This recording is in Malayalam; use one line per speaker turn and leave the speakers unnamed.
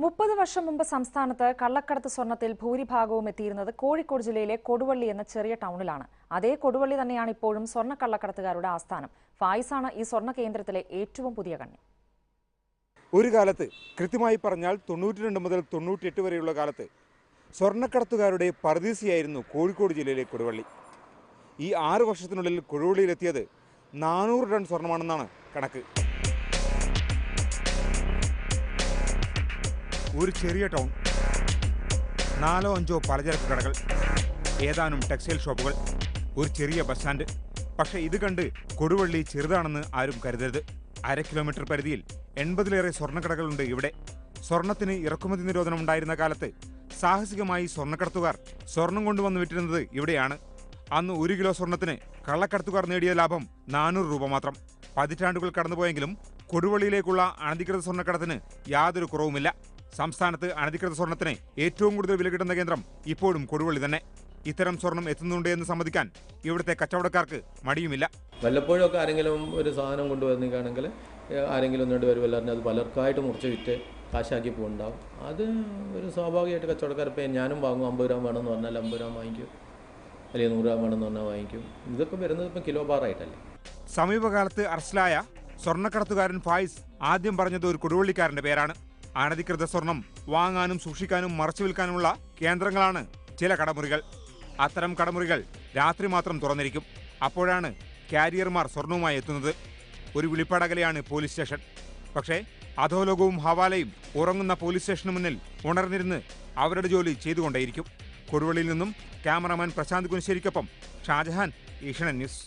30 വർഷം മുമ്പ് സംസ്ഥാനത്ത് കള്ളക്കടത്ത് സ്വർണ്ണത്തിൽ ഭൂരിഭാഗവും എത്തിയിരുന്നത് കോഴിക്കോട് ജില്ലയിലെ കൊടുവള്ളി എന്ന ചെറിയ ടൗണിലാണ്. അതേ കൊടുവള്ളി തന്നെയാണ് ഇപ്പോഴും സ്വർണ്ണ കള്ളക്കടത്തുകാരുടെ ആസ്ഥാനം. ഫായിസാണ് ഈ സ്വർണ്ണ കേന്ദ്രത്തിലെ ഏറ്റവും പുതിയ കണ്ണി.
ഒരു കാലത്ത്, കൃത്യമായി പറഞ്ഞാൽ 92 മുതൽ 98 വരെയുള്ള കാലത്ത് സ്വർണ്ണക്കടത്തുകാരുടെ പറുദീസയായിരുന്നു കോഴിക്കോട് ജില്ലയിലെ കൊടുവള്ളി. ഈ 6 വർഷത്തിനുള്ളിൽ കൊടുവള്ളിയിലെത്തിയത് 400 ടൺ സ്വർണ്ണമാണെന്നാണ് കണക്ക്. ഒരു ചെറിയ ടൗൺ, 4-5 പലചരക്ക് കടകൾ, ഏതാനും ടെക്സ്റ്റൈൽ ഷോപ്പുകൾ, ഒരു ചെറിയ ബസ് സ്റ്റാൻഡ്. പക്ഷേ ഇത് കണ്ട് കൊടുവള്ളി ചെറുതാണെന്ന് ആരും കരുതരുത്. 1/2 കിലോമീറ്റർ പരിധിയിൽ 80-ലേറെ സ്വർണ്ണക്കടകളുണ്ട് ഇവിടെ. സ്വർണത്തിന് ഇറക്കുമതി നിരോധനം ഉണ്ടായിരുന്ന കാലത്ത് സാഹസികമായി സ്വർണ്ണക്കടത്തുകാർ സ്വർണം കൊണ്ടുവന്ന് വിറ്റിരുന്നത് ഇവിടെയാണ്. അന്ന് 1 കിലോ സ്വർണത്തിന് കള്ളക്കടത്തുകാർ നേടിയ ലാഭം 400 രൂപ മാത്രം. പതിറ്റാണ്ടുകൾ കടന്നുപോയെങ്കിലും കൊടുവള്ളിയിലേക്കുള്ള അനധികൃത സ്വർണ്ണക്കടത്തിന് യാതൊരു കുറവുമില്ല. സംസ്ഥാനത്ത് അനധികൃത സ്വർണത്തിന് ഏറ്റവും കൂടുതൽ വില കിട്ടുന്ന കേന്ദ്രം ഇപ്പോഴും കൊടുവള്ളി തന്നെ. ഇത്തരം സ്വർണം എത്തുന്നുണ്ട് എന്ന് സമ്മതിക്കാൻ ഇവിടുത്തെ കച്ചവടക്കാർക്ക് മടിയുമില്ല.
വല്ലപ്പോഴൊക്കെ ആരെങ്കിലും ഒരു സാധനം കൊണ്ടുവന്നിരിക്കുകയാണെങ്കിൽ ആരെങ്കിലും ഒന്നുകൊണ്ട് വരുമല്ലോ, അത് പലർക്കായിട്ട് മുറിച്ച് വിറ്റ് കാശാക്കി പോകുന്നുണ്ടാവും. അത് ഒരു സ്വാഭാവികമായിട്ട് കച്ചവടക്കാർ ഇപ്പം ഞാനും വാങ്ങും. 50 രൂപ വേണമെന്ന് പറഞ്ഞാൽ 50 രൂപ വാങ്ങിക്കും, അല്ലെങ്കിൽ 100 രൂപ വേണമെന്ന് പറഞ്ഞാൽ വാങ്ങിക്കും. ഇതൊക്കെ വരുന്നത് ഇപ്പം കിലോ ബാറായിട്ടല്ലേ.
സമീപകാലത്ത് അറസ്റ്റിലായ സ്വർണ്ണക്കടത്തുകാരൻ ഫായിസ് ആദ്യം പറഞ്ഞത് ഒരു കൊടുവള്ളിക്കാരന്റെ പേരാണ്. അനധികൃത സ്വർണം വാങ്ങാനും സൂക്ഷിക്കാനും മറച്ചു വിൽക്കാനുമുള്ള കേന്ദ്രങ്ങളാണ് ചില കടമുറികൾ. അത്തരം കടമുറികൾ രാത്രി മാത്രം തുറന്നിരിക്കും. അപ്പോഴാണ് കാരിയർമാർ സ്വർണവുമായി എത്തുന്നത്. ഒരു വിളിപ്പടകലെയാണ് പോലീസ് സ്റ്റേഷൻ. പക്ഷേ അധോലോകവും ഹവാലയും ഉറങ്ങുന്ന പോലീസ് സ്റ്റേഷന് മുന്നിൽ ഉണർന്നിരുന്ന് അവരുടെ ജോലി ചെയ്തുകൊണ്ടേയിരിക്കും. കൊടുവള്ളിയിൽ നിന്നും ക്യാമറാമാൻ പ്രശാന്ത് കുനിശ്ശേരിക്കൊപ്പം ഷാജഹാൻ, ഏഷ്യാനെറ്റ് ന്യൂസ്.